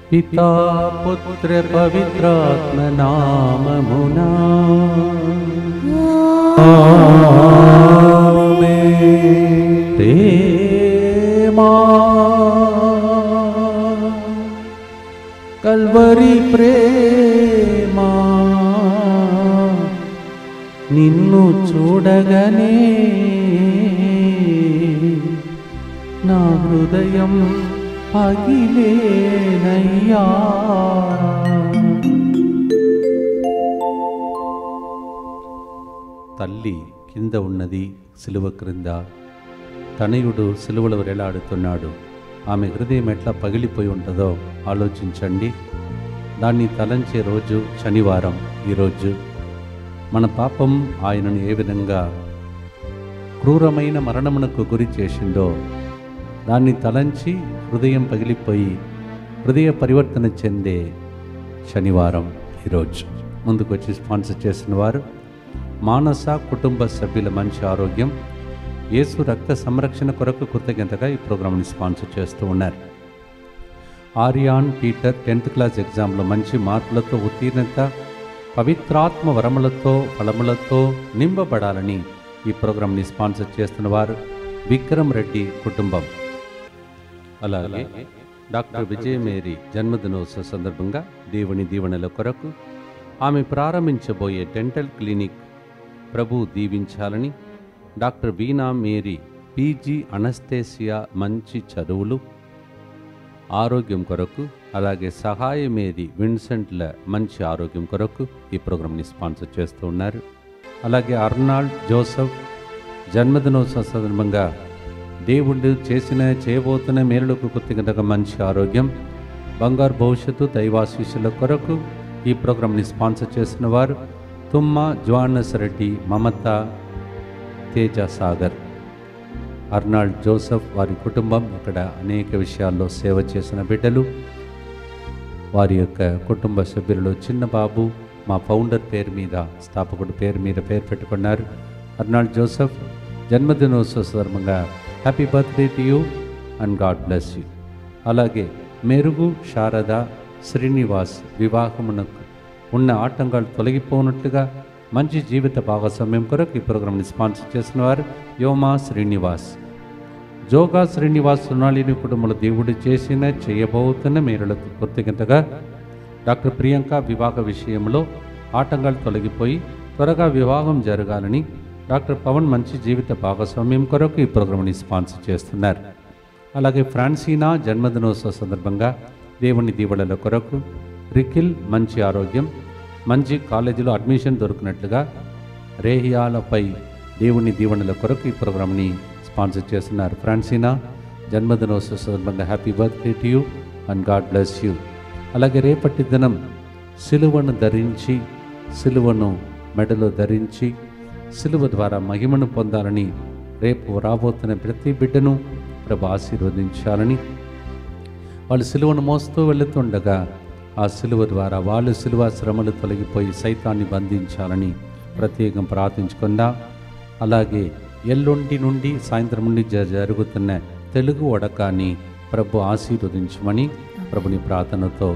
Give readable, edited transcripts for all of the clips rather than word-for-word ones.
పితా పుత్ర పవిత్రాత్మ నామమునా ప్రేమా కల్వరి ప్రేమా నిన్ను చూడగనే నా హృదయం పగిలేనయ్యా. తల్లి కింద ఉన్నది, సిలువ క్రింద తనయుడు సిలువలో వేలాడుతున్నాడు. ఆమె హృదయం ఎట్లా పగిలిపోయి ఉంటుందో ఆలోచించండి. దాన్ని తలంచే రోజు శనివారం. ఈరోజు మన పాపం ఆయనను ఏ విధంగా క్రూరమైన మరణమునకు గురి చేసిందో దాన్ని తలంచి హృదయం పగిలిపోయి హృదయ పరివర్తన చెందే శనివారం ఈరోజు. ముందుకు వచ్చి స్పాన్సర్ చేసిన వారు మానస కుటుంబ సభ్యుల మంచి ఆరోగ్యం, యేసు రక్త సంరక్షణ కొరకు కృతజ్ఞతగా ఈ ప్రోగ్రాంని స్పాన్సర్ చేస్తూ ఉన్నారు. ఆర్యాన్ పీటర్ 10th క్లాస్ ఎగ్జామ్లో మంచి మార్కులతో ఉత్తీర్ణత, పవిత్రాత్మ వరములతో ఫలములతో నింపబడాలని ఈ ప్రోగ్రాంని స్పాన్సర్ చేస్తున్న వారు విక్రమ్ రెడ్డి కుటుంబం. అలాగే డాక్టర్ విజయమేరీ జన్మదినోత్సవ సందర్భంగా దేవుని దీవెనల కొరకు ఆమె ప్రారంభించబోయే డెంటల్ క్లినిక్ ప్రభు దీవించాలని, డాక్టర్ వీణా మేరీ పీజీ అనస్థేసియా మంచి చదువులు ఆరోగ్యం కొరకు, అలాగే సహాయ మేరీ విన్సెంట్ల మంచి ఆరోగ్యం కొరకు ఈ ప్రోగ్రాంని స్పాన్సర్ చేస్తూ ఉన్నారు. అలాగే అర్నాల్డ్ జోసెఫ్ జన్మదినోత్సవ సందర్భంగా దేవుడు చేయబోతున్న మేలులకు కృతజ్ఞతగా మంచి ఆరోగ్యం, బంగారు భవిష్యత్తు, దైవాశీస్సుల కొరకు ఈ ప్రోగ్రాంని స్పాన్సర్ చేసిన వారు తుమ్మ జ్వానస్ రెడ్డి, మమత, తేజ సాగర్. అర్నాల్డ్ జోసెఫ్ వారి కుటుంబం ఇక్కడ అనేక విషయాల్లో సేవ చేసిన బిడ్డలు. వారి యొక్క కుటుంబ సభ్యులలో చిన్న బాబు మా ఫౌండర్ పేరు మీద, స్థాపకుడు పేరు మీద పేరు పెట్టుకున్నారు. అర్నాల్డ్ జోసెఫ్ జన్మదినోత్సవ సందర్భంగా happy birthday to you and God bless you. అలాగే మెరుగు శారద శ్రీనివాస్ వివాహమునకు ఉన్న ఆటంకాలు తొలగిపోనట్లుగా మంచి జీవిత భాగస్వామ్యం కొరకు ఈ ప్రోగ్రాంని స్పాన్సర్ చేసిన వారు యోమా శ్రీనివాస్, జోగా శ్రీనివాస్, సొనాలిని కుటుంబంలో దేవుడు చేయబోతున్న మేలులకు కృతజ్ఞతగా డాక్టర్ ప్రియాంక వివాహ విషయంలో ఆటంకాలు తొలగిపోయి త్వరగా వివాహం జరగాలని డాక్టర్ పవన్ మంచి జీవిత భాగస్వామ్యం కొరకు ఈ ప్రోగ్రాంని స్పాన్సర్ చేస్తున్నారు. అలాగే ఫ్రాన్సీనా జన్మదినోత్సవ సందర్భంగా దేవుని దీవెనల కొరకు, రికిల్ మంచి ఆరోగ్యం, మంచి కాలేజీలో అడ్మిషన్ దొరికినట్లుగా రేహియాలపై దేవుని దీవెనల కొరకు ఈ ప్రోగ్రాంని స్పాన్సర్ చేస్తున్నారు. ఫ్రాన్సీనా జన్మదినోత్సవ సందర్భంగా happy birthday to you and God bless you. అలాగే రేపటి దినం సిలువను ధరించి, సిలువను మెడలో ధరించి సిలువ ద్వారా మహిమను పొందాలని, రేపు రాబోతున్న ప్రతి బిడ్డను ప్రభు ఆశీర్వదించాలని, వాళ్ళు సిలువను మోస్తూ వెళుతుండగా ఆ సిలువ ద్వారా వాళ్ళు సిలువ శ్రమలు తొలగిపోయి సైతాన్ని బంధించాలని ప్రత్యేకం ప్రార్థించుకుందాం. అలాగే ఎల్లుండి నుండి సాయంత్రం నుండి జరుగుతున్న తెలుగు వడకాన్ని ప్రభు ఆశీర్వదించమని ప్రభుని ప్రార్థనతో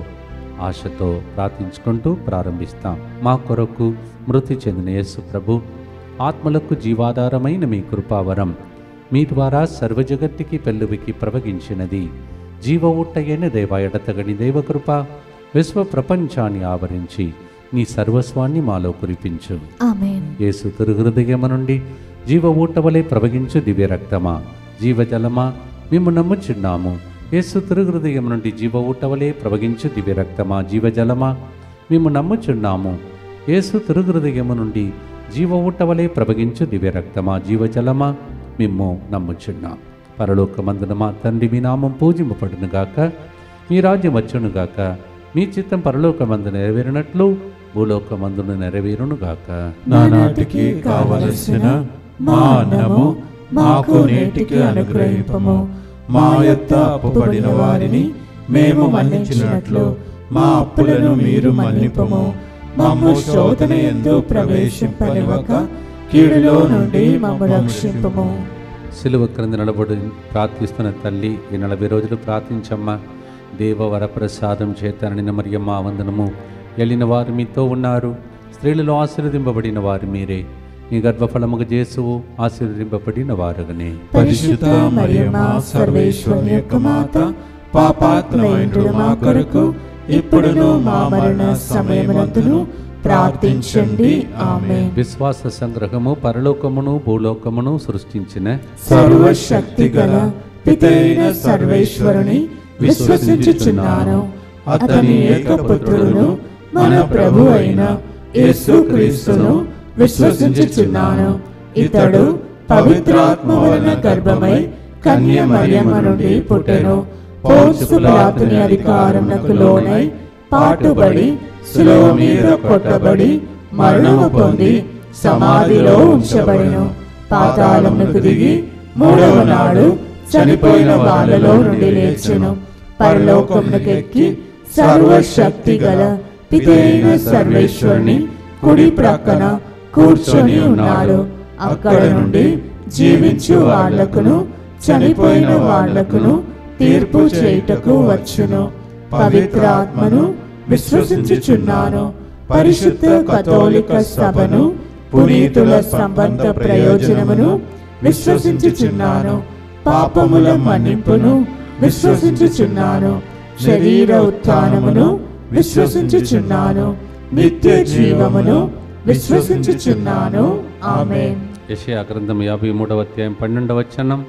ఆశతో ప్రార్థించుకుంటూ ప్రారంభిస్తాం. మా కొరకు మృతి చెందిన యేసు ప్రభు ఆత్మలకు జీవాధారమైన మీ కృపావరం మీ ద్వారా సర్వజగత్తుకి పెళ్ళువికి ప్రవగించినది. జీవ ఊట్టయైన దేవా, ఎడతగని దేవకృప విశ్వ ప్రపంచాన్ని ఆవరించి నీ సర్వస్వాన్ని మాలో కురిపించు. ఆమేన్. యేసు తిరుహృదయము నుండి జీవ ఊటవలే ప్రవగించు దివ్య రక్తమా, జీవజలమా, మేము నమ్ముచున్నాము. యేసు తిరుహృదయం నుండి జీవ ఊటవలే ప్రవగించు దివ్య రక్తమా, జీవజలమా, మేము నమ్ముచున్నాము. యేసు తిరుహృదయము నుండి జీవ ఊటవలే ప్రవగించు దివ్య రక్తమా, జీవజలమా, మేము నమ్ముచున్నాం. పరలోకమందున మా తండ్రి, మీ నామం పూజింపబడునుగాక, మీ రాజ్యం వచ్చునుగాక, మీ చిత్తం పరలోకమందు నెరవేరినట్లు భూలోకమందున నెరవేరునుగాక. నానాటికి కావలసిన మా అన్నము మాకు నేటికి అనుగ్రహింపము. మా యొద్ద అప్పుపడిన వారిని మేము మన్నించినట్లు మా అప్పులను మీరు మన్నింపము. మమ్ము శోధన యందు ప్రవేశింపనివ్వక కీడులో నుండి మమ్ము రక్షింపము. సిలువ క్రింద నిలబడి ప్రార్థిస్తున్న తల్లి, ఈ 40 రోజులు ప్రార్థించమ్మా. దేవవరప్రసాదం చేతననిన మరియమ్మ వందనము. ఎలిన వారు మీతో ఉన్నారు, స్త్రీలలో ఆశీర్వదింపబడిన వారు మీరే. మీ గర్భఫలముగా యేసువు ఆశీర్వదింపబడిన వారుగనే. పరిశుద్ధ మరియమ్మ సర్వేశ్వరుని యొక్క మాత, పాపాత్ములైన మా కొరకు ఇప్పుడును మా మరణ సమయమునందును ప్రార్థించండి. ఆమేన్. విశ్వాస సంగ్రహము. పరలోకమును భూలోకమును సృష్టించిన సర్వశక్తి గల పితైన సర్వేశ్వరుని విశ్వసించుచున్నాను. అతని ఏకపుత్రుడును మన ప్రభు అయిన యేసుక్రీస్తును విశ్వసించుచున్నాను. ఇతడు పవిత్రాత్మ వలన గర్భమై కన్య మరియమ్మ నుండి పుట్టెను. పోన్సు పిలాతుని అధికారమునకు లోనై పాటుబడి శిలువ మీద కొట్టబడి మరణము పొంది సమాధిలో ఉంచబడెను. పాతాళమునకు దిగి మూడవ నాడు చనిపోయిన వాళ్ళలో నుండి లేచెను. పరలోకమునకెక్కి సర్వశక్తి గల పితైన సర్వేశ్వరుని కుడి ప్రక్కన కూర్చొని ఉన్నాడు. అక్కడ నుండి జీవించు వాళ్లకును చనిపోయిన వాళ్లకును తీర్పు చేయుటకు వచ్చును. పవిత్ర ఆత్మను విశ్వసించుచున్నాను. పరిశుద్ధ కథోలిక సభను, పునీతుల సంబంధ ప్రయోజనమును విశ్వసించుచున్నాను. పాపముల మన్నింపును విశ్వసించుచున్నాను. శరీర ఉత్థానమును విశ్వసించుచున్నాను. నిత్య జీవమును విశ్వసించుచున్నాను. ఆమేన్. యెషయా గ్రంథం 53వ అధ్యాయం 12వ వచనం.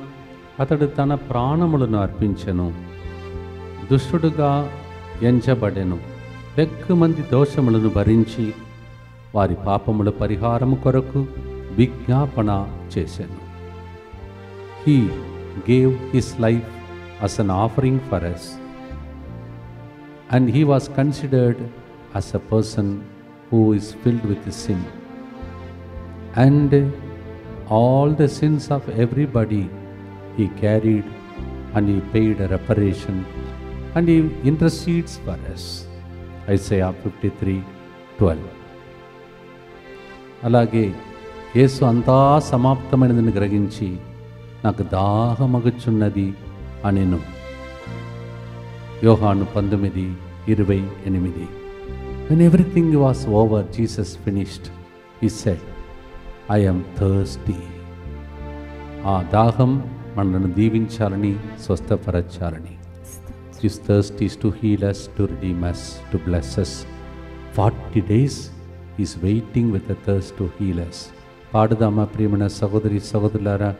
అతడు తన ప్రాణములను అర్పించెను, దుష్టుడుగా ఎంచబడెను, ఎక్కుమంది దోషములను భరించి వారి పాపముల పరిహారము కొరకు విజ్ఞాపన చేసెను. He gave his life as an offering for us, and he was considered as a person who is filled with sin, and all the sins of everybody he carried, and he paid a reparation, and he intercedes for us. Isaiah 53:12. అలాగే యేసు అంతా సమాప్తమైనదని గ్రహించి నాకు దాహమగుచున్నది అనెను. యోహాను 19:28. When everything was over, Jesus finished. He said, I am thirsty. ఆ దాహం మనల్ని దీవించాలని, స్వస్థపరచాలని. His thirst is to heal us, to redeem us, to bless us. 40 days he is waiting with a thirst to heal us. పాడుదామా ప్రియమైన సహోదరి సహోదరులారా.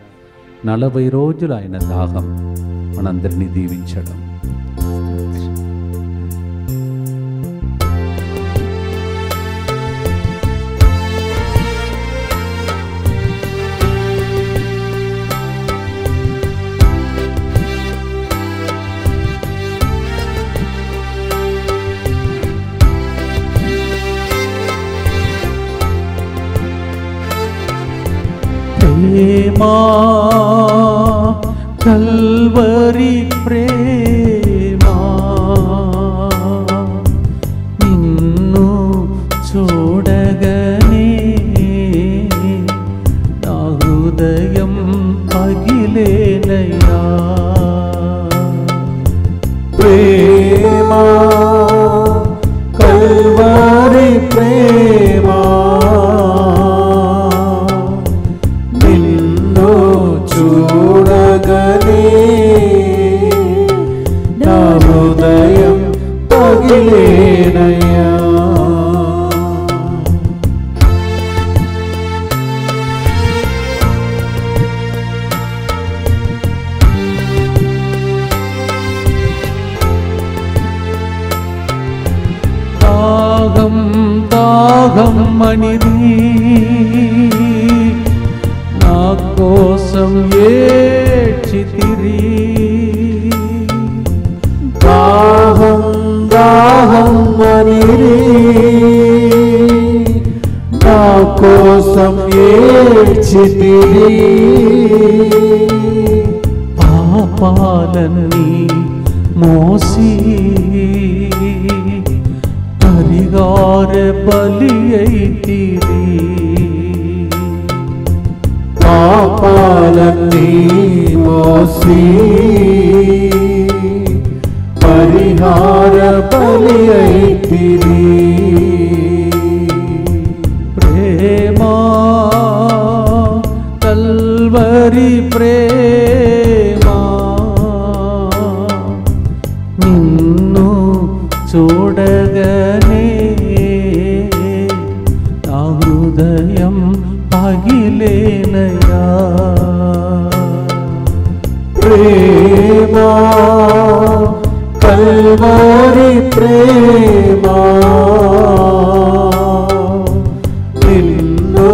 40 రోజులు ఆయన దాహం మనందరినీ దీవించడం. ప్రేమా కల్వరి ప్రేమా, నిన్ను చూడగనే నా హృదయం పగిలేనయ్యా. ప్రేమా కల్వరి ప్రేమా, చూడగనే నా హృదయం పగిలేనయ్యా. దాహం దాహం మణిది నా కోసం ఏడ్చితిరి. దాహం దాహం మణిది నా కోసం ఏడ్చితిరి. పాపాలన్నీ మోసి పరిగారె బలి అయితిరి. పాపాలన్నీ మోసి పరిహార పరిహార బలి అయితిరి. ప్రేమా కల్వరి ప్రేమా నిన్ను చూడగనే నా హృదయం పగిలేనయా. ప్రేమా కల్వరి ప్రేమా నిన్ను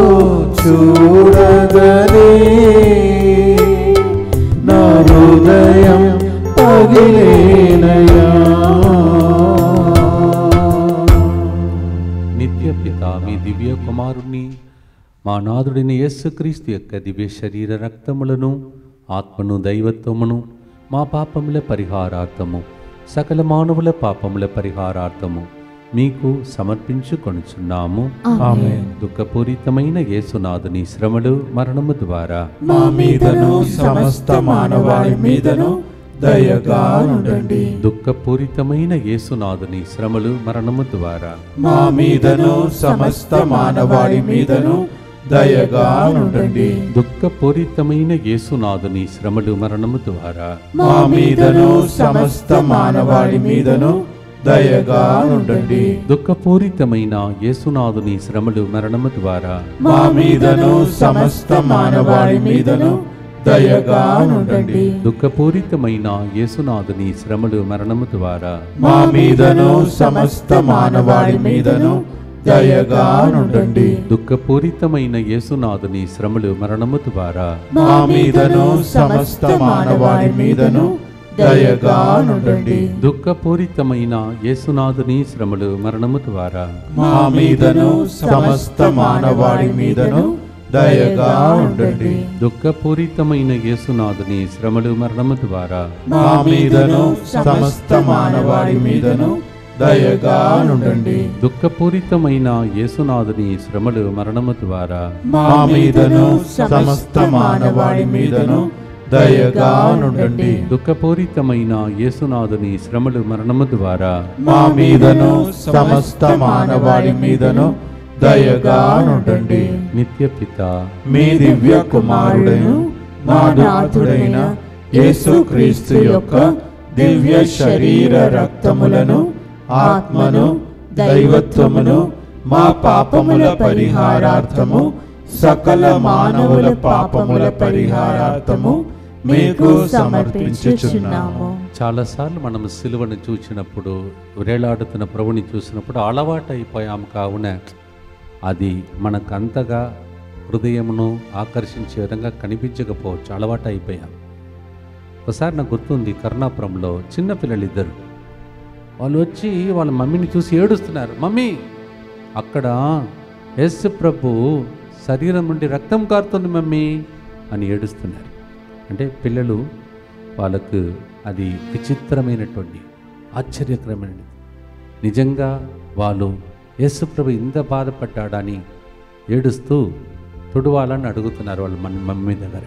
చూడగనే నా హృదయం పగిలేనయా. నిత్య పిత మీ దివ్య కుమారుణ్ణి మా నాథుడిని యేసుక్రీస్తు యొక్క దివ్య శరీర రక్తములను ఆత్మను దైవత్వమును మా పాపముల పరిహారార్థము సకల మానవుల పాపముల పరిహారార్థము మీకు సమర్పించుకొనుచున్నాము. ఆమేన్. దుఃఖపూరితమైన యేసునాథుని శ్రమలు మరణము ద్వారా మా మీదను సమస్త మానవాళి మీదను దయగా ఉండండి. దుఃఖపూరితమైన యేసునాథుని శ్రమలు మరణము ద్వారా మా మీదను సమస్త మానవాళి మీదను దయగా ఉండండి. దుఃఖపూరితమైన యేసునాథుని శ్రమలు మరణము ద్వారా మా మీదను సమస్త మానవాళి మీదను దయగా ఉండండి. దుఃఖపూరితమైన యేసునాథుని శ్రమలు మరణము ద్వారా మా మీదను సమస్త మానవాళి మీదను దయగా ఉండండి. దుఃఖపూరితమైన యేసునాథుని శ్రమలు మరణము ద్వారా మా మీదను సమస్త మానవాళి మీదను దయగా ఉండండి. దుఃఖపూరితమైన యేసునాథుని శ్రమలు మరణము ద్వారా మా మీదను సమస్త మానవాళి మీదను దయగా ఉండండి. దుఃఖపూరితమైన యేసునాథుని శ్రమలు మరణము ద్వారా మా మీదను సమస్త మానవాళి మీదను దయగా ఉండండి. దుఃఖపూరితమైన యేసునాథుని శ్రమలు మరణము ద్వారా మా మీదను సమస్త మానవాళి మీదను దయగా ఉండండి. దుఃఖపూరితమైన యేసునాథుని శ్రమలు మరణము ద్వారా మా మీదను సమస్త మానవాళి మీదను దయగా ఉండండి. దుఃఖపూరితమైన యేసునాథుని శ్రమలు మరణము ద్వారా మా మీదను సమస్త మానవాళి మీదను దయగా ఉండండి. నిత్య పిత మీ దివ్య కుమారుడైన మా నాథుడైన యేసుక్రీస్తు యొక్క దివ్య శరీర రక్తములను ఆత్మను దైవత్వమును మా పాపముల పరిహారార్థము సకల మానవుల పాపముల పరిహారార్థము మీకు సమర్పించుచున్నాము. చాలాసార్లు మనం సిలువను చూసినప్పుడు వేలాడుతున్న ప్రభుని చూసినప్పుడు అలవాటు అయిపోయాము. కావున అది మనకంతగా హృదయమును ఆకర్షించే విధంగా కనిపించకపోవచ్చు, అలవాటు అయిపోయాం. ఒకసారి నాకు గుర్తుంది, కరుణాపురంలో చిన్నపిల్లలు ఇద్దరు వాళ్ళు వచ్చి వాళ్ళ మమ్మీని చూసి ఏడుస్తున్నారు. మమ్మీ, అక్కడ యేసు ప్రభు శరీరం నుండి రక్తం కారుతుంది మమ్మీ అని ఏడుస్తున్నారు. అంటే పిల్లలు వాళ్ళకు అది విచిత్రమైనటువంటి ఆశ్చర్యకరమైనది. నిజంగా వాళ్ళు యేసు ప్రభు ఇంత బాధపడ్డాడని ఏడుస్తూ తుడవాలని అడుగుతున్నారు వాళ్ళు మన మమ్మీ దగ్గర.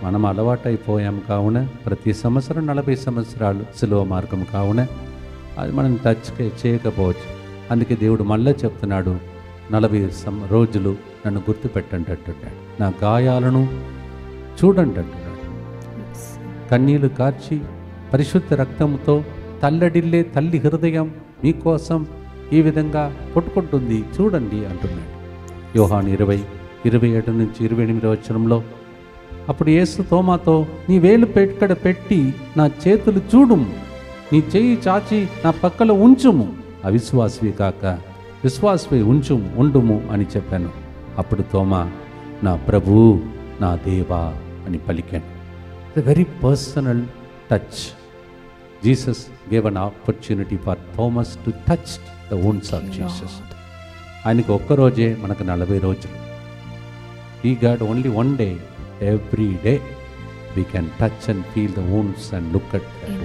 మనం అలవాటైపోయాం కావున ప్రతి సంవత్సరం 40 సంవత్సరాలు సిలువ మార్గం కావున అది మనం టచ్ చేయకపోవచ్చు. అందుకే దేవుడు మళ్ళీ చెప్తున్నాడు, 40 రోజులు నన్ను గుర్తుపెట్టండి అంటున్నాడు, నా గాయాలను చూడండి అంటున్నాడు. కన్నీళ్లు కార్చి పరిశుద్ధ రక్తంతో తల్లడిల్లే తల్లి హృదయం మీకోసం ఈ విధంగా కొట్టుకుంటుంది చూడండి అంటున్నాడు. యోహాను 20:27-28 వచనంలో అప్పుడు యేసు తోమాతో, నీ వేలు పెక్కడ పెట్టి నా చేతులు చూడుము, నీ చెయ్యి చాచి నా పక్కలో ఉంచుము, అవిశ్వాసవి కాక విశ్వాసవి ఉండుము అని చెప్పాను. అప్పుడు తోమా, నా ప్రభు నా దేవా అని పలికాను. The very personal touch. Jesus gave an opportunity for Thomas to touch the wounds of Jesus. ఆయనకు ఒక్కరోజే, మనకు 40 రోజులు. He got only one day. Every day we can touch and feel the wounds and look at that.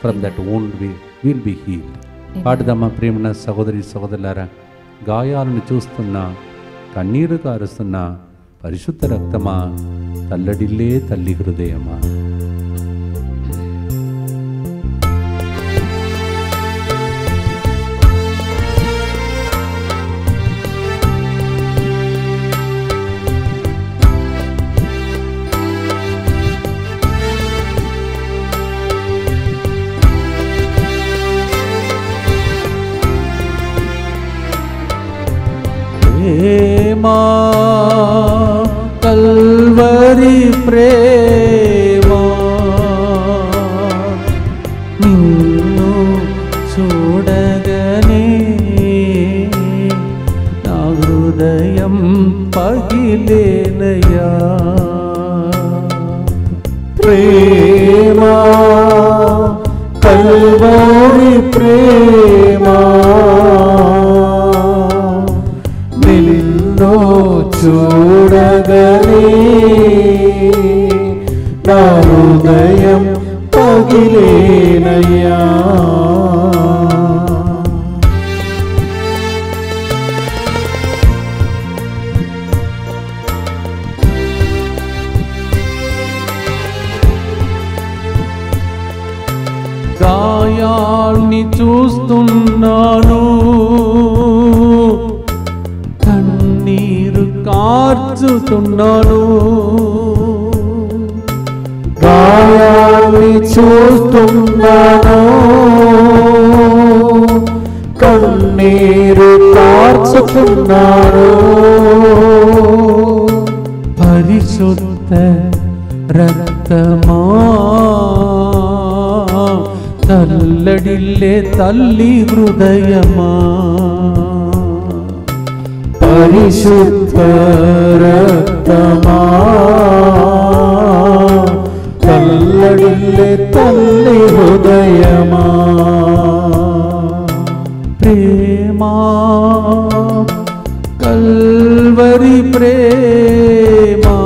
From that wound we will be healed. పాడుదమ్మా ప్రేమన సహోదరి సహోదరులారా, గాయాలను చూస్తున్నా, కన్నీరు కారుస్తున్నా, పరిశుద్ధ రక్తమా, తల్లడిల్లే తల్లి హృదయమా. ప్రేమ నిన్ను చూడగనే నా హృదయం పగిలేనయ్యా. ప్రేమ కల్వరి ప్రేమ నిన్ను చూడగనే నా హృదయం పగిలేనయ్యా. గాయాల్ని చూస్తున్నాను, కన్నీరు కార్చుతున్నాను. గాయాల్ని చూస్తున్నాను, కన్నీరు కార్చుతున్నాను. పరిశుద్ధ రక్తమా తల్లడిల్లే తల్లి హృదయమా. పరిశుద్ధ రక్తమా తల్లడిల్లే తల్లి హృదయమా. ప్రేమా కల్వరి ప్రేమా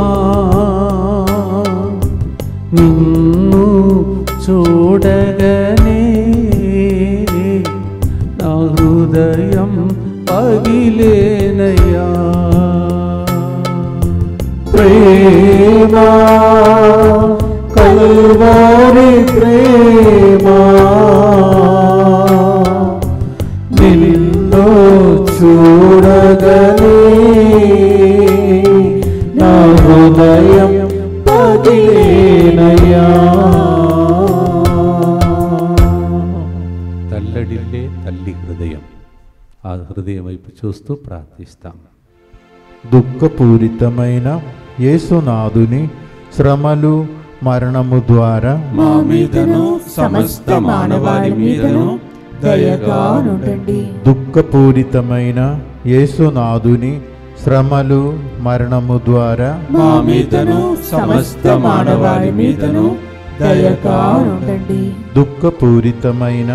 నిన్ను చూడగనే నా హృదయం పగిలేనయ్యా. ప్రేమ కల్వరి ప్రేమ నిన్ను చూడగనే నా హృదయం పగిలేనయ్యా. తల్లడిల్లే తల్లి హృదయం. ఆ హృదయం వైపు చూస్తూ ప్రార్థిస్తాం. దుఃఖపూరితమైన యేసునాథుని శ్రమలు మరణము ద్వారా మా మీదను సమస్త మానవాళి మీదను దయగా నుండండి. దుఃఖపూరితమైన యేసునాథుని శ్రమలు మరణము ద్వారా మా మీదను సమస్త మానవాళి మీదను దయగా నుండండి. దుఃఖపూరితమైన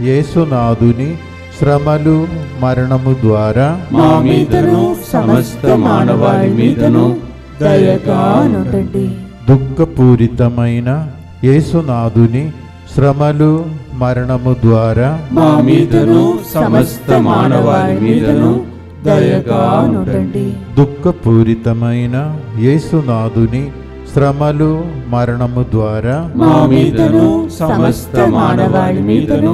యేసునాథుని శ్రమలు మరణము ద్వారా మా మీదను సమస్త మానవాళి మీదను దయగా నుండండి. దుఃఖపూరితమైన యేసునాథుని శ్రమలు మరణము ద్వారా మా మీదను సమస్త మానవాళి మీదను దయగా నుండండి. దుఃఖపూరితమైన యేసునాథుని శ్రమలు మరణము ద్వారా మా మీదను సమస్త మానవాళి మీదను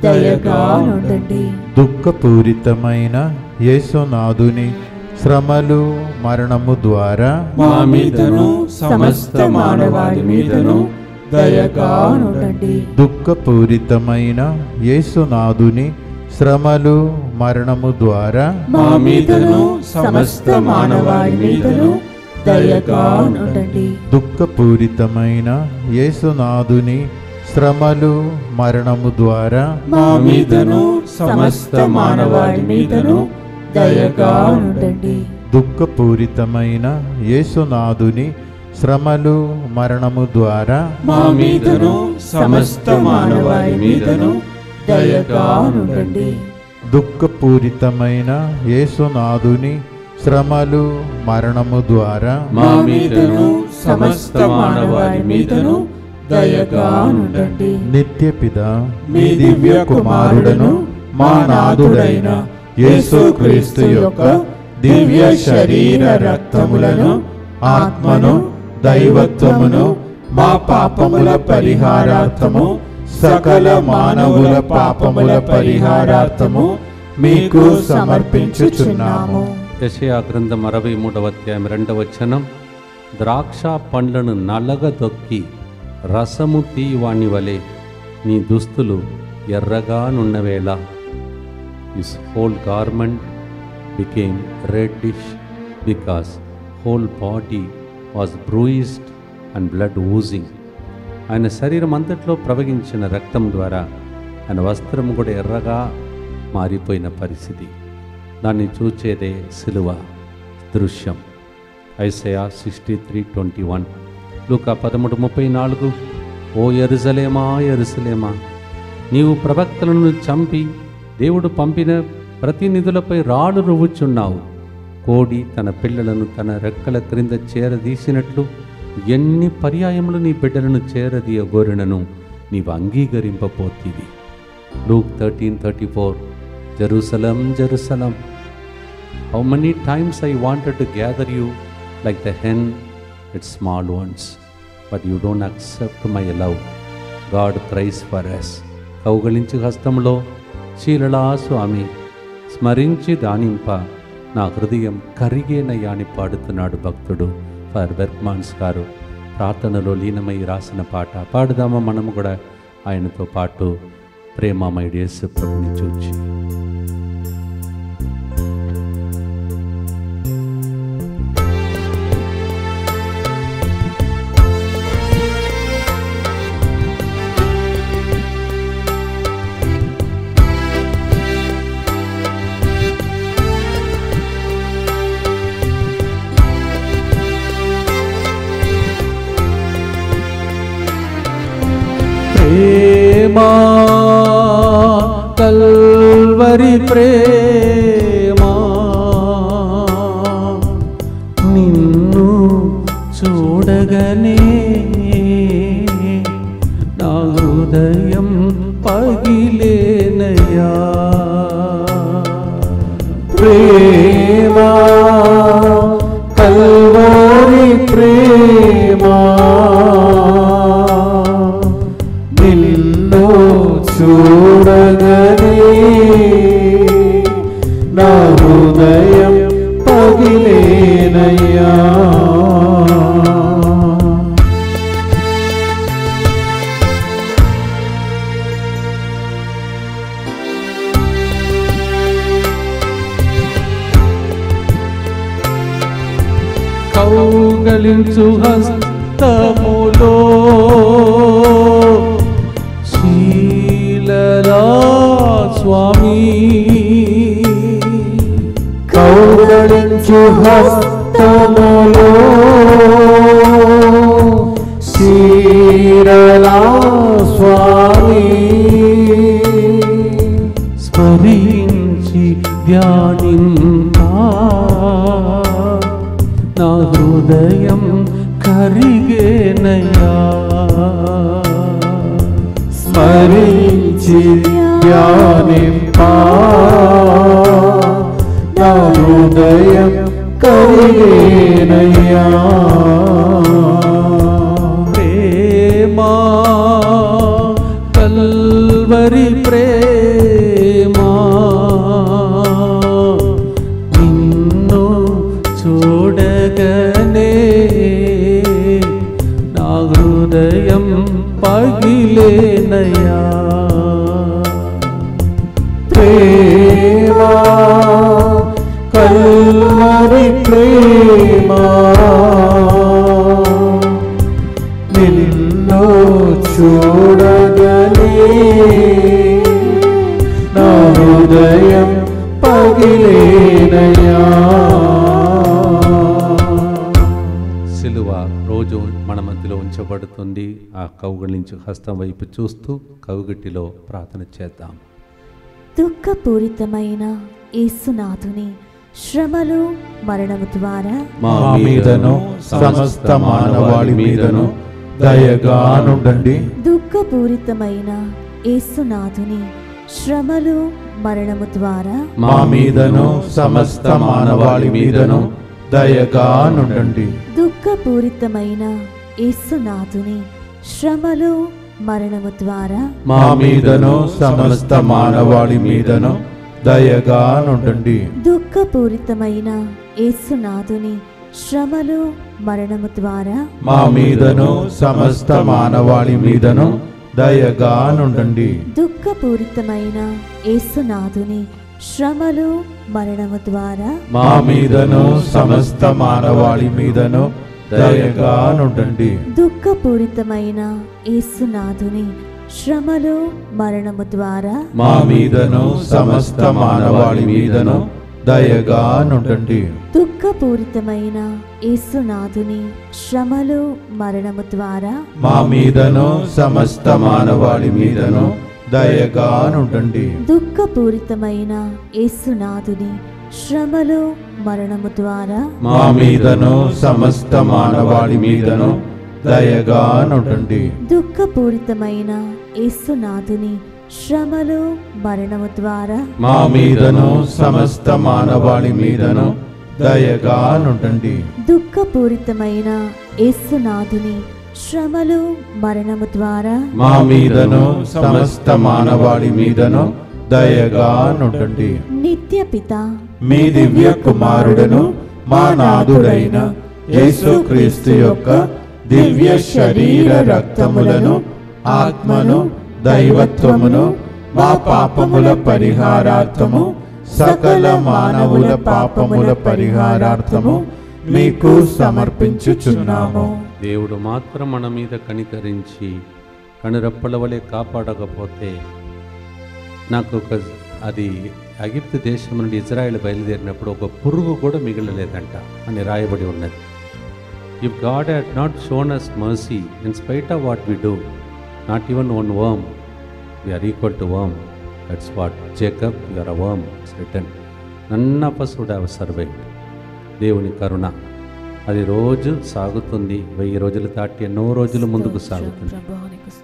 దయగా నుండండి. దుఃఖపూరితమైన యేసునాథుని శ్రమలు మరణము ద్వారా మా మీదను సమస్త మానవాళి మీదను దయగా నుండండి. దుఃఖపూరితమైన యేసునాథుని శ్రమలు మరణము ద్వారా మా మీదను సమస్త మానవాళి మీదను దయగా నుండండి. దుఃఖపూరితమైన యేసునాథుని శ్రమలు మరణము ద్వారా మా మీదను సమస్త మానవాళి మీదను దయగా నుండండి. దుఃఖపూరితమైన యేసునాథుని శ్రమలు మరణము ద్వారా మా మీదను సమస్త మానవాళి మీదను దయగా నుండండి. దుఃఖపూరితమైన యేసునాథుని శ్రమలు మరణము ద్వారా మా మీదను సమస్త మానవాళి మీదను దయగా నుండండి. నిత్యపిత మీ దివ్య కుమారుడను మా నాథుడైన యేసుక్రీస్తు యొక్క దివ్య శరీర రక్తములను ఆత్మను దైవత్వమును మా పాపముల పరిహారార్థము సకల మానవుల పాపముల పరిహారార్థము మీకు సమర్పించుచున్నాము. యెషయా గ్రంథం 63వ అధ్యాయం 2వ వచనం. ద్రాక్ష పండ్లను నలగదొక్కి రసము తీవాని వలె నీ దుస్తులు ఎర్రగా నున్నవేళ. His whole garment became reddish because whole body was bruised and blood oozing. ఆయన శరీరం అంతట్లో ప్రవహించిన రక్తం ద్వారా ఆయన వస్త్రం కూడా ఎర్రగా మారిపోయిన పరిస్థితి. దాన్ని చూచేదే సిలువ దృశ్యం. ఐసయా 63:21, లూకా 13:34, ఓ యెరూషలేమా యెరూషలేమా, నీవు ప్రవక్తలను చంపి దేవుడు పంపిన ప్రతినిధులపై రాళ్ళు రువ్వుచున్నావు. కోడి తన పిల్లలను తన రెక్కల క్రింద చేరదీసినట్లు ఎన్ని పర్యాయములు నీ బిడ్డలను చేరదీయగోరినను నీవు అంగీకరింపపోతీవి. Luke 13:34, Jerusalem Jerusalem, how many times I wanted to gather you like the hen its small ones, but you don't accept my love. God cries for us. కౌగలించి హస్తంలో చీలలా స్వామి స్మరించి దానింప నా హృదయం కరిగేనయ్యా అని పాడుతున్నాడు భక్తుడు ఫర్ బెర్గ్మాన్స్ గారు. ప్రార్థనలో లీనమై రాసిన పాట పాడుదామా మనము కూడా ఆయనతో పాటు ప్రేమమయుడు యేసు ప్రభుని చూచి. ప్రేమా కల్వరి ప్రేమా, నిన్ను చూడగనే నా హృదయం పగిలేనయ్యా. ప్రేమా కల్వరి ప్రేమా, నిన్ను చూడగనే నా హృదయం పగిలేనయ్యా. కౌగలించు హస్తములో శీలలా స్వామి, కౌగలించు హస్తములో శీలలా స్వామి, స్మరించి ధ్యానింపా నా హృదయం కరిగేనయ్యా. స్మరించి ధ్యానింపా నా హృదయం కరిగేనయ్యా. ప్రేమా కల్వరి ప్రేమా, నిన్ను చూడగనే నా హృదయం పగిలేనయ్యా. ప్రేమా కల్వరి ప్రేమా, నిన్ను చూడగనే నా హృదయం పగిలేనయ్యా. సిలువ రోజు మన మధ్యలో ఉంచబడుతుంది. ఆ కౌగిలించు హస్తం వైపు చూస్తూ కౌగిటిలో ప్రార్థన చేద్దాం. దుఃఖపూరితమైన యేసునాథుని శ్రమలు మరణము ద్వారా మా మీదను సమస్త మానవాళి మీదను దయగా నుండండి. దుఃఖపూరితమైన యేసునాథుని శ్రమలు మరణము ద్వారా మా మీదను సమస్త మానవాళి మీదను దయగా నుండండి. దుఃఖపూరితమైన యేసునాథుని శ్రమలు మరణము ద్వారా మా మీదను సమస్త మానవాళి మీదను దయగా నుండండి. దుఃఖపూరితమైన యేసునాథుని శ్రమలు మరణము ద్వారా మా మీదను సమస్త మానవాళి మీదను దయగా నుండండి. దుఃఖపూరితమైన యేసునాథుని శ్రమలు మరణము ద్వారా మా మీదను సమస్త మానవాళి మీదను దయగా నుండండి. దుఃఖపూరితమైన యేసునాథుని శ్రమలు మరణము ద్వారా మా మీదను సమస్త మానవాళి మీదను దయగా నుండండి. దుఃఖపూరితమైన యేసునాథుని శ్రమలు మరణము ద్వారా మా మీదను సమస్త మానవాళి మీదను దయగా నుండండి. దుఃఖపూరితమైన యేసునాథుని శ్రమలు మరణము ద్వారా మా మీదను సమస్త మానవాళి మీదను దయగా నుండండి. దుఃఖపూరితమైన యేసునాథుని శ్రమలు మరణము ద్వారా మా మీదను సమస్త మానవాళి మీదను దయగా నుండండి. దుఃఖపూరితమైన యేసునాథుని శ్రమలు మరణము ద్వారా మా మీదను సమస్త మానవాళి మీదను దయగా నుండండి. నిత్య పిత మీ దివ్య కుమారుడను మా నాథుడైన యేసుక్రీస్తు యొక్క దివ్య శరీర రక్తములను ఆత్మను దైవత్వమును మా పాపముల పరిహారార్థము సకల మానవుల పాపముల పరిహారార్థము మీకు సమర్పించుచున్నాము. దేవుడు మాత్రం మన మీద కనికరించి కనురెప్పల వలె కాపాడకపోతే నాకు అది ఎగిప్తు దేశం నుండి ఇజ్రాయెల్ బయలుదేరినప్పుడు ఒక పురుగు కూడా మిగలలేదంట అని రాయబడి ఉన్నది. If God had not shown us mercy in spite of what we do, not even one worm, we're equal to worm. That's what Jacob, you are a worm, it's written. None of us would have survived. దేవుని కరుణ అది రోజు సాగుతుంది. 1000 రోజులు దాటి ఎన్నో రోజులు ముందుకు సాగుతుంది.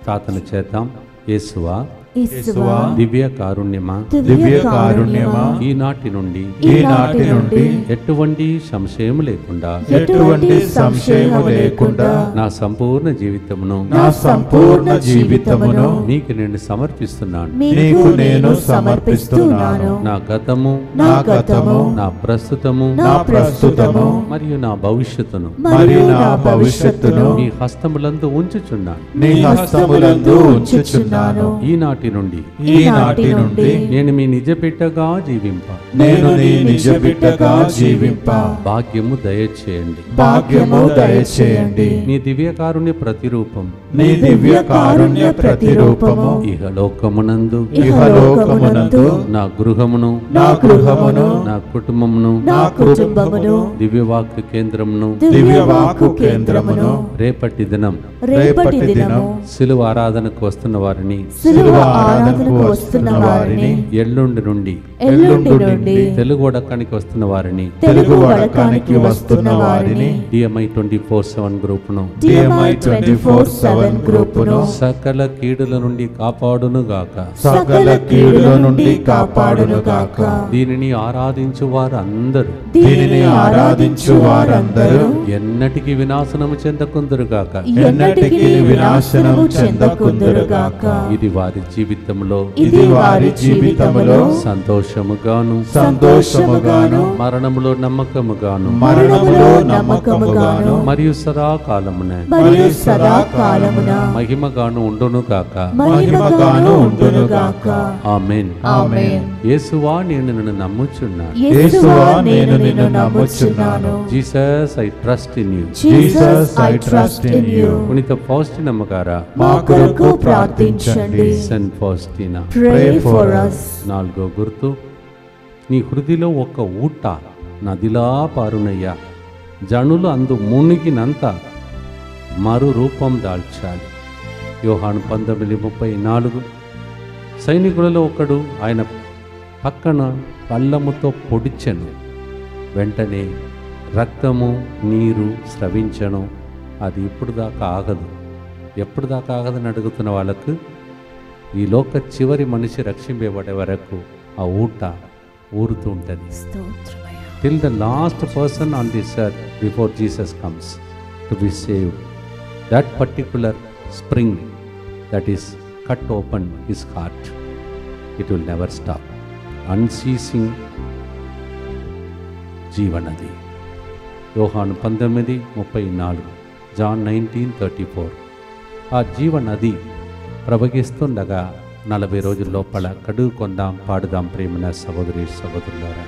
ప్రార్థన చేద్దాం. యేసువా, యేసువా, దివ్య కారుణ్యమా, దివ్య కారుణ్యమా, ఈనాటి నుండి ఈనాటి నుండి ఎటువంటి సంశయము లేకుండా ఎటువంటి సంశయము లేకుండా నా సంపూర్ణ జీవితమును నా సంపూర్ణ జీవితమును నీకు నేను సమర్పిస్తున్నాను. నీకు నేను సమర్పిస్తున్నాను. నా గతము, నా గతము, నా ప్రస్తుతము, నా ప్రస్తుతము మరియు నా భవిష్యత్తును మరియు నా భవిష్యత్తును నీ హస్తములందు ఉంచుచున్నాను. నీ హస్తములందు ఉంచుచున్నాను. ఈనాటి నుండి ఈనాటి నుండి నేను మీ నిజ బిడ్డగా జీవింప నేను నీ నిజ బిడ్డగా జీవింప భాగ్యము దయచేయండి. భాగ్యము దయచేయండి. నీ దివ్య కారుణ్య ప్రతిరూపం నీ దివ్య కారుణ్య ప్రతిరూపము ఇహలోకమునందు ఇహలోకమునందు నా గృహమును, నా గృహమును, నా కుటుంబమును, నా కుటుంబమును, దివ్యవాక్య కేంద్రమును, దివ్యవాక్కు కేంద్రమును రేపటి దినం రేపటి దినము శిలువ ఆరాధనకు వస్తున్న వారిని, శిలువ ఆరాధనకు వస్తున్న వారిని, ఎల్లుండి నుండి ఎల్లుండి నుండి తెలుగు వడకానికి వస్తున్న వారిని, తెలుగు వడకానికి వస్తున్న వారిని, DMI 24/7 గ్రూపును, DMI 24/7 గ్రూపును, సకల కీడుల నుండి కాపాడును గాక. సకల కీడుల నుండి కాపాడును గాక. దీనిని ఆరాధించు వారందరూ, దీనిని ఆరాధించు వారందరూ ఎన్నటికి వినాశనము చెందకుందురు గాక. ఎన్నటికీ వినాశనము చెందకుందురుగాక. ఇది వారి జీవితంలో ఇది వారి జీవితములో సంతోషముగాను, సంతోషముగాను, మరణములో నమ్మకముగాను, మరణములో నమ్మకముగాను, మరియు సదాకాలమున మరియు సదాకాలమున మహిమగాను ఉండును గాక. మహిమగాను ఉండునుగాక. ఆమేన్. ఆమేన్. యేసువా, నేను నిన్ను నమ్ముచున్నాను. యేసువా, నేను నిన్ను నమ్ముచున్నాను. Jesus, I trust in you. Jesus, I trust in you. పునీత ఫౌస్టినమ్మ గారా, మా కొరకు ప్రార్థించండి. Saint Faustina. Pray for us. 4వ గుర్తు, నీ హృదిలో ఒక ఊట నదిలా పారునయ్యా, జనులు అందు మునిగినంత మరు రూపం దాల్చాలి. యోహాను 19:34. సైనికులలో ఒకడు ఆయన పక్కన పల్లముతో పొడిచెను, వెంటనే రక్తము నీరు స్రవించను. అది ఇప్పుడు దాకా ఆగదు. ఎప్పుడు దాకా ఆగదని అడుగుతున్న వాళ్ళకు ఈ లోక చివరి మనిషి రక్షింపబడే వరకు ఆ ఊట ఊరుతూ ఉంటుంది. Till the last person on this earth before Jesus comes to be saved, that particular spring that is cut open his heart, it will never stop. Unceasing జీవనది. యోహాను 19:34, జాన్ 19:34. ఆ జీవనది ప్రవహిస్తుండగా 40 రోజుల లోపల కడుగు కొందాం, పాడుదాం ప్రేమన సహోదరి సహోదరులారా.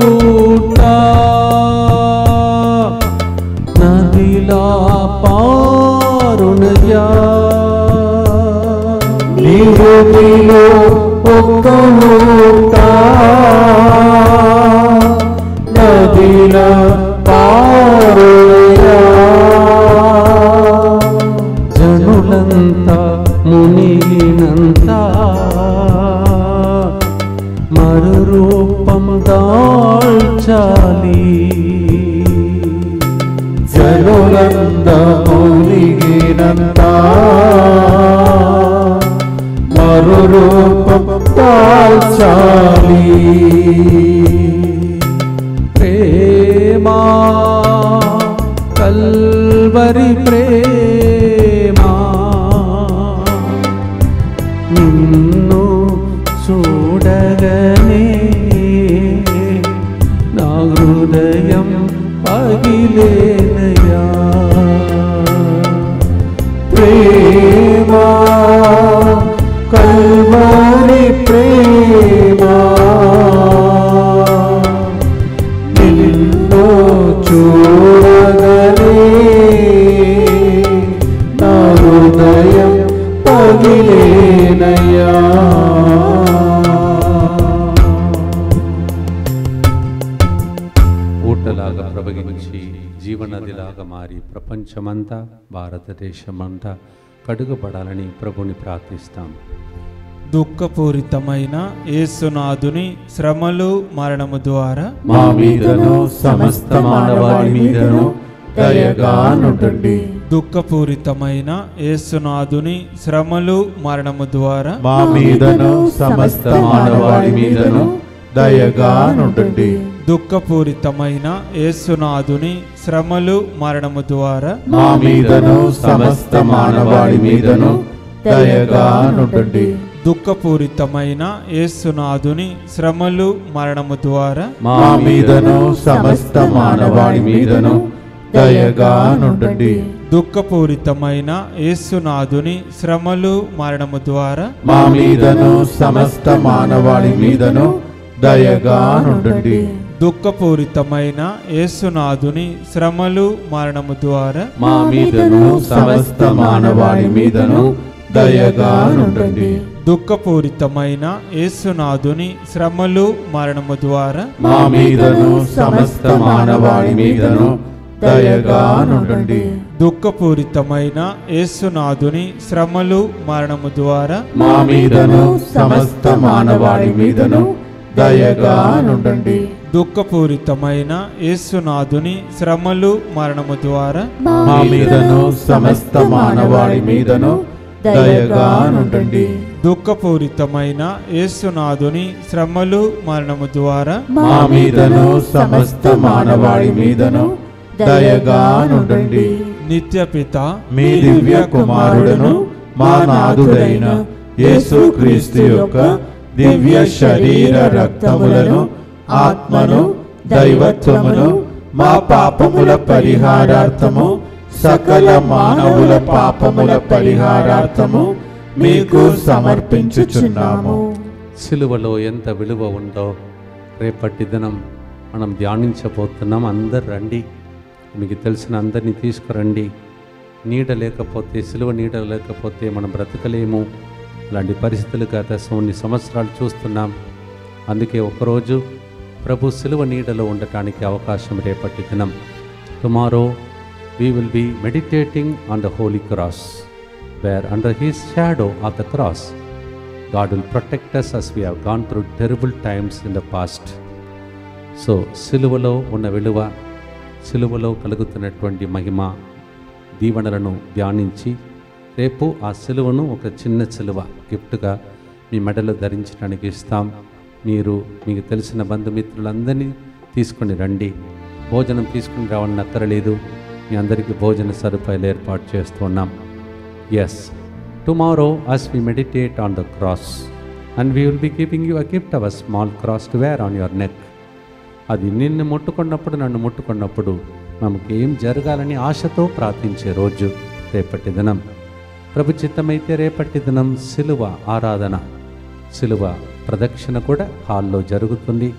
ఊట నదిలా పారునయ్యా నీలో ఒక్క ఊట నదిలా పారునయ్యా జనులంతా మునిగినంత మరురూపం దాల్చాలి జనులంద మునిగినంత మరురూపం దాల్చాలి ప్రేమా కల్వరి ప్రేమా నిన్ను చూడగనే నా హృదయం పగిలేనయ్యా ప్రేమా కల్వరి ప్రేమా నిన్ను చూడగనే నా హృదయం పగిలేనయ్యా ఊటలాగా ప్రవహించి జీవనదిలాగా మారి ప్రపంచమంతా భారతదేశమంతా కడుగబడాలని ప్రభుని ప్రార్థిస్తాం. దుఃఖపూరితమైన యేసునాథుని శ్రమలు మరణము ద్వారా మా మీదను సమస్త మానవాళి మీదను దయగా నుండండి. దుఃఖపూరితమైన యేసునాథుని శ్రమలు మరణము ద్వారా మా మీదను సమస్త మానవాళి మీదను దయగా నుండండి. దుఃఖపూరితమైన యేసునాథుని శ్రమలు మరణము ద్వారా మా మీదను సమస్త మానవాళి మీదను దయగా నుండండి. దుఃఖపూరితమైన యేసునాథుని శ్రమలు మరణము ద్వారా మా మీదను సమస్త మానవాళి మీదను దయగా నుండండి. దుఃఖపూరితమైన యేసునాథుని శ్రమలు మరణము ద్వారా మా మీదను సమస్త మానవాళి మీదను దయగా నుండండి. దుఃఖపూరితమైన యేసునాథుని శ్రమలు మరణము ద్వారా మా మీదను సమస్త మానవాళి మీదను దయగా నుండండి. దుఃఖపూరితమైన యేసునాథుని శ్రమలు మరణము ద్వారా మా మీదను సమస్త మానవాళి మీదను దయగా నుండండి. దుఃఖపూరితమైన యేసునాథుని శ్రమలు మరణము ద్వారా మా మీదను సమస్త మానవాళి మీదను దయగా నుండండి. దుఃఖపూరితమైన యేసునాథుని శ్రమలు మరణము ద్వారా మా మీదను సమస్త మానవాళి మీదను దయగా నుండండి. దుఃఖపూరితమైన యేసునాథుని శ్రమలు మరణము ద్వారా మా మీదను సమస్త మానవాళి మీదను దయగా నుండండి. నిత్యపిత మీ దివ్య కుమారుడును మా నాథుడైన యేసుక్రీస్తు యొక్క దివ్య శరీర రక్తములను ఆత్మను దైవత్వమును మా పాపముల పరిహారార్థము సకల మానవుల పాపముల పరిహారార్థము మీకు సమర్పించుచున్నాము. సిలువలో ఎంత విలువ ఉందో రేపటి దినం మనం ధ్యానించబోతున్నాం. అందరు రండి, మీకు తెలిసిన అందరినీ తీసుకురండి. నీడ లేకపోతే, సిలువ నీడ లేకపోతే మనం బ్రతకలేము. అలాంటి పరిస్థితులు గత కొన్ని సంవత్సరాలు చూస్తున్నాం. అందుకే ఒకరోజు ప్రభు సిలువ నీడలో ఉండటానికి అవకాశం రేపటి దినం. Tomorrow we will be meditating on the holy cross, where under his shadow of the cross God will protect us as we have gone through terrible times in the past. So సిలువలో ఉన్న విలువ, సిలువలో కలుగుతున్నటువంటి మహిమ, దీవెనలను ధ్యానించి రేపు ఆ సిలువను ఒక చిన్న సిలువ గిఫ్ట్గా మీ మెడలో ధరించడానికి ఇస్తాం. మీరు మీకు తెలిసిన బంధుమిత్రులందరినీ తీసుకొని రండి. భోజనం తీసుకుని రావాలని అక్కరలేదు. మీ అందరికీ భోజన సదుపాయాలు ఏర్పాటు చేస్తున్నాం. Yes, tomorrow as we meditate on the cross and we will be giving you a gift of a small cross to wear on your neck. అది నిన్ను ముట్టుకున్నప్పుడు, నన్ను ముట్టుకున్నప్పుడు మనకి ఏం జరగాలని ఆశతో ప్రార్థించే రోజు రేపటి దినం. ప్రభు చిత్తమైతే రేపటి దినం సిలువ ఆరాధన, సిలువ ప్రదక్షిణ కూడా హాల్లో జరుగుతుంది.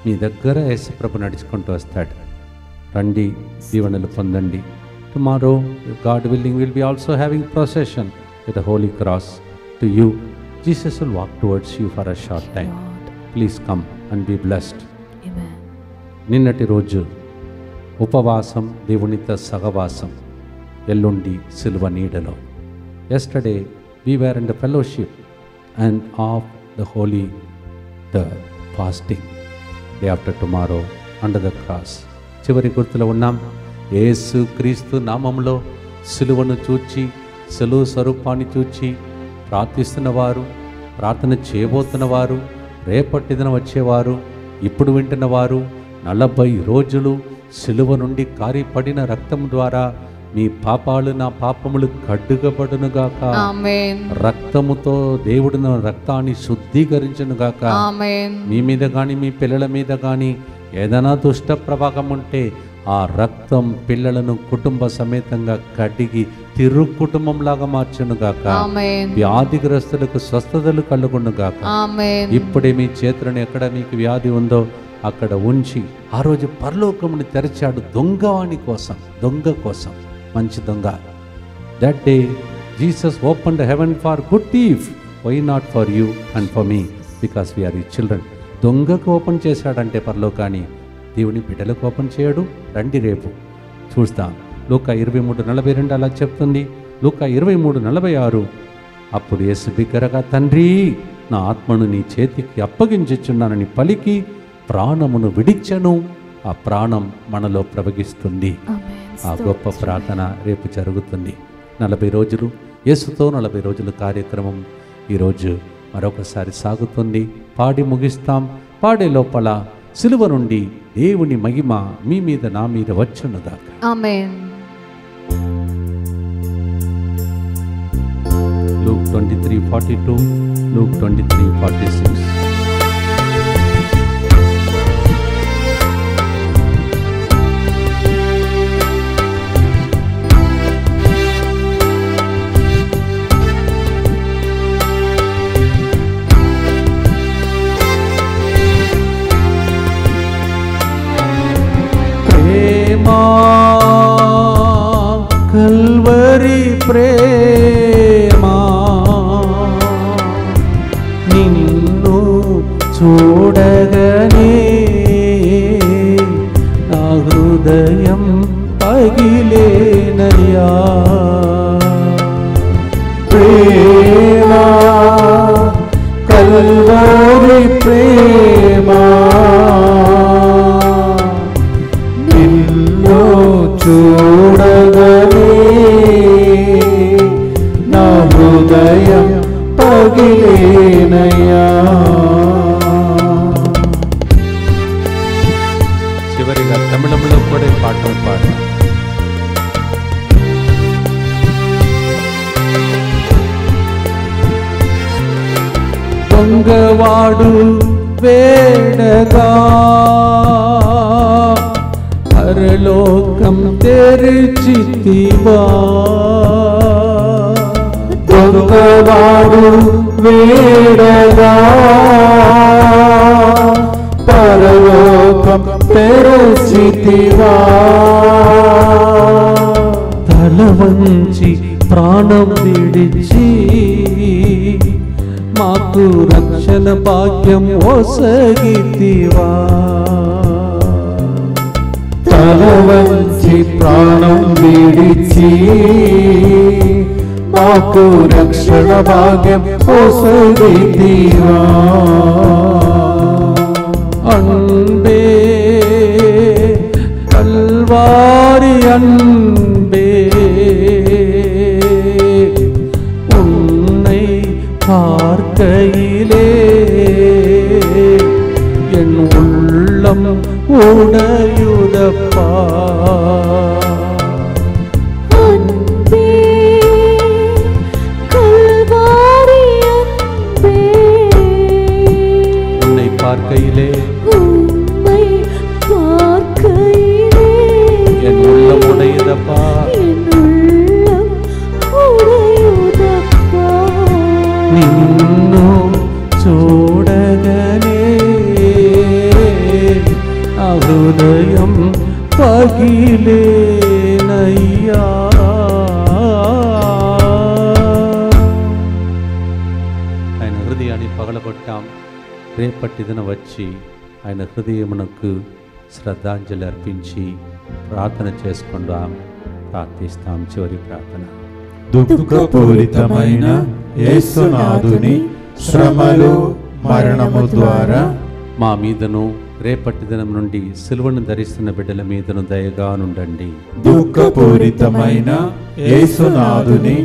మీ దగ్గర యేసుప్రభు నడుచుకుంటూ వస్తాడు. రండి, దీవెనలు పొందండి. Tomorrow God willing will be also having procession with the holy cross to you. Jesus will walk towards you for a short time. Please come and be blessed. నిన్నటి రోజు ఉపవాసం, దేవునితో సహవాసం. ఎల్లుండి సిలువ నీడలో. Yesterday we were in the fellowship and of the holy, the fasting. Day after tomorrow under the cross. చివరి గుర్తులో ఉన్నాం. యేసు క్రీస్తు నామంలో సిలువను చూచి, సిలువ స్వరూపాన్ని చూచి ప్రార్థిస్తున్నవారు, ప్రార్థన చేయబోతున్నవారు, రేపటి దిన వచ్చేవారు, ఇప్పుడు వింటున్నవారు 40 రోజులు సిలువ నుండి కారిపడిన రక్తం ద్వారా మీ పాపాలు నా పాపములు కడుగబడునుగాక. రక్తముతో దేవుడు రక్తాన్ని శుద్ధీకరించునుగాక. మీ మీద కానీ మీ పిల్లల మీద కానీ ఏదైనా దుష్ట ప్రభావం ఉంటే ఆ రక్తం పిల్లలను కుటుంబ సమేతంగా కడిగి తిరు కుటుంబంలాగా మార్చునుగాక. వ్యాధిగ్రస్తులకు స్వస్థతలు కలుగునుగాక. ఇప్పుడే మీ చేతులను ఎక్కడ మీకు వ్యాధి ఉందో అక్కడ ఉంచి ఆ రోజు పరలోకముని తెరచాడు దొంగవాణి కోసం, దొంగ కోసం, మంచి దొంగ. That day Jesus open the heaven for good thief, why not for you and for me, because we're ఈ చిల్డ్రన్. దొంగకు ఓపెన్ చేశాడంటే పరలోకాన్ని, దేవుని బిడ్డలకు ఓపెన్ చేయడు. రండి రేపు చూస్తాం. లూకా 23:42 అలా చెప్తుంది. లూకా 23:46 అప్పుడు యేసు బిగ్గరగా, తండ్రి నా ఆత్మను నీ చేతికి అప్పగించుచున్నానని పలికి ప్రాణమును విడిచెను. ఆ ప్రాణం మనలో ప్రవహిస్తుంది. ఆ గొప్ప ప్రార్థన రేపు జరుగుతుంది. 40 రోజులు యేసుతో 40 రోజుల కార్యక్రమం ఈరోజు మరొకసారి సాగుతుంది. పాడి ముగిస్తాం. పాడే లోపల సిలువ నుండి దేవుని మహిమ మీ మీద నా మీద వచ్చునుగాక. ఆమేన్. Luke 23:42, Luke 23:46. కల్వరి ప్రేమా నిన్ను చూడగనే నా హృదయం పగిలేనయ్యా. ప్రేమా కల్వరి ప్రేమా నిన్ను చూడగనే నా హృదయం పగిలేనయ్యా. చివరిగా తమిళంలో కూడా ఈ పాటను పాడతాం. దొంగవాడు వేడగా పరలోకం తెరిచితివా. దొంగవాడు వేడగా పరలోకం తెరచితివా. తల వంచి ప్రాణం విడిచి మాకు రక్షణ భాగ్యం ఒసగితివా. తల వంచి ప్రాణం విడిచి మాకు రక్షణ భాగ్యం ఒసగితివా. அன்பே கல்வாரி அன்பே உன்னை பார்க்கையிலே என் உள்ளம் உடையுதப்பா. அன்பே கல்வாரி அன்பே உன்னை பார்க்கையிலே உன்னை లేనయ్యా. ఆయన హృదయాన్ని పగలగొట్టాం. రేపటి దిన వచ్చి ఆయన హృదయమునకు శ్రద్ధాంజలి అర్పించి ప్రార్థన చేసుకుందాం. ప్రార్థిస్తాం. చివరి ప్రార్థన. దుఃఖపూరితమైన యేసునాథుని శ్రమలు మరణము ద్వారా మా మీదను రేపటి దినం నుండి సిలువను ధరిస్తున్న బిడ్డల మీదను దయగా నుండండి. దుఃఖపూరితమైన యేసునాథుని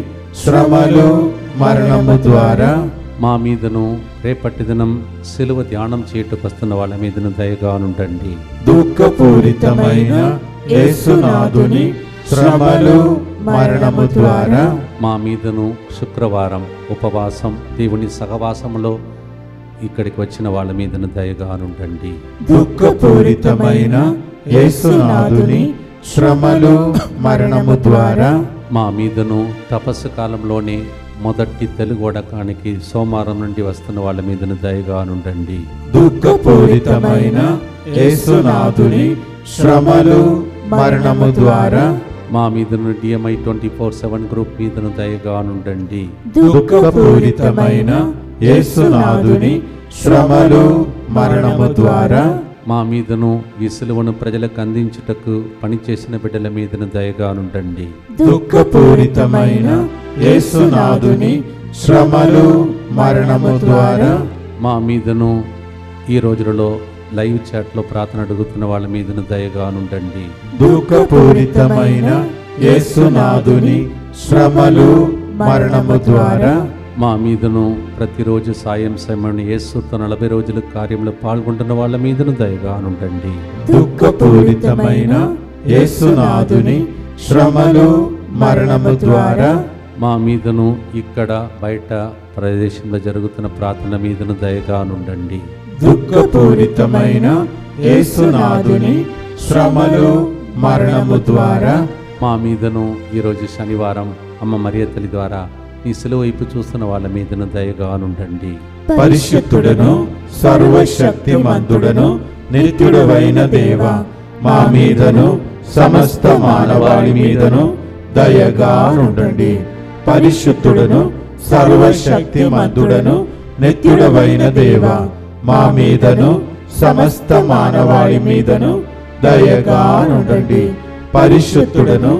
శ్రమలు మరణము ద్వారా మా మీదను రేపటి దినం సిలువ ధ్యానం చేయుటకు వస్తున్న వాళ్ళ మీదను దయగా నుండండి. దుఃఖపూరితమైన యేసునాథుని శ్రమలు మరణము ద్వారా మా మీదను శుక్రవారం ఉపవాసం దేవుని సహవాసములో ఇక్కడికి వచ్చిన వాళ్ళ మీదను దయగా నుండండి. దుఃఖపూరితమైన యేసునాథుని శ్రమలు మరణము ద్వారా మా మీదను తపస్సు కాలంలోనే మొదటి తెలుగు వడకానికి సోమవారం నుండి వస్తున్న వాళ్ళ మీదను దయగా నుండండి. దుఃఖపూరితమైన యేసునాథుని శ్రమలు మరణము ద్వారా మా మీదను DMI 24/7 గ్రూప్ మీదను దయగా నుండండి. దుఃఖపూరితమైన యేసునాథుని శ్రమలు మరణము ద్వారా మా మీదను ఈ సిలువను ప్రజలకు అందించుటకు పనిచేసిన బిడ్డల మీదను దయగా నుండండి. దుఃఖపూరితమైన యేసునాథుని శ్రమలు మరణము ద్వారా మా మీదను ఈ రోజులలో లైవ్ చాట్లో ప్రార్థన అడుగుతున్న వాళ్ళ మీదను దయగా నుండండి. దుఃఖపూరితమైన యేసునాథుని శ్రమలు మరణము ద్వారా మా మీదను ప్రతిరోజు సాయం సమయం యేసుతో 40 రోజుల కార్యంలో పాల్గొంటున్న వాళ్ళ మీదను దయగా నుండండి. దుఃఖపూరితమైన యేసునాథుని శ్రమలు మరణము ద్వారా మా మీదను ఇక్కడ బయట ప్రదేశంలో జరుగుతున్న ప్రార్థన మీదను దయగా నుండండి. దుఃఖపూరితమైన యేసునాథుని శ్రమలు మరణము ద్వారా మా మీదను ఈరోజు శనివారం అమ్మ మరియ తల్లి ద్వారా నీ సిలువ వైపు చూస్తున్న వాళ్ళ మీదను దయగా నుండండి. పరిశుద్ధుడను సర్వశక్తిమంతుడను నిత్యుడవైన దేవ, మా మీదను సమస్త మానవాళి మీదను దయగా నుండండి. పరిశుద్ధుడను సర్వశక్తిమంతుడను నిత్యుడవైన దేవ, మా మీదను సమస్త మానవాళి మీదను దయగా నుండండి. పరిశుద్ధుడను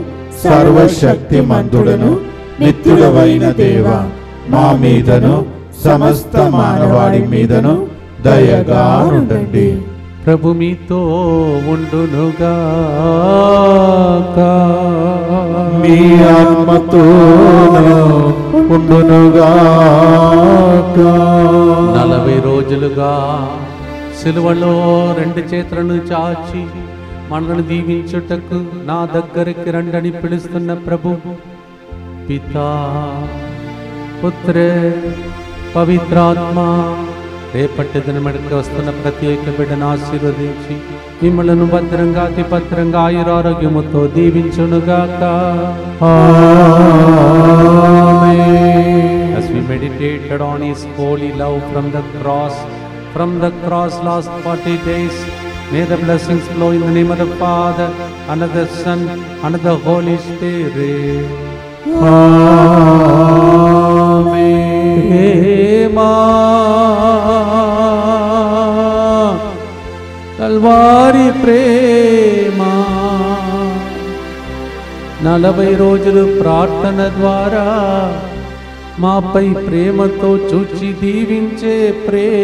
సర్వశక్తిమంతుడను నిత్యుడవైన దేవ, మా మీదను సమస్త మానవాళి మీదను దయగా నుండండి. ప్రభు మీతో ఉండునుగాక. మీ ఆత్మతోను ఉండునుగాక. 40 రోజులుగా సిలువలో 2 చేతులను చాచి మనల్ని దీవించుటకు నా దగ్గరికి రండని పిలుస్తున్న ప్రభు పితా పుత్ర పవిత్రాత్మ రేపటి దినమెడకి వస్తున్న ప్రత్యేక బిడ్డను ఆశీర్వదించి మిమ్మలను భద్రంగా అతి భద్రంగా ఆయురారోగ్యముతో దీవించునుగాక. As we meditated on His holy love from the cross last 40 days, may the blessings flow in the name of the Father, and of the Son, and of the Holy Spirit. ప్రేమా కల్వారి ప్రేమా 40 రోజులు ప్రార్థన ద్వారా మాపై ప్రేమతో చూచి దీవించే ప్రేమా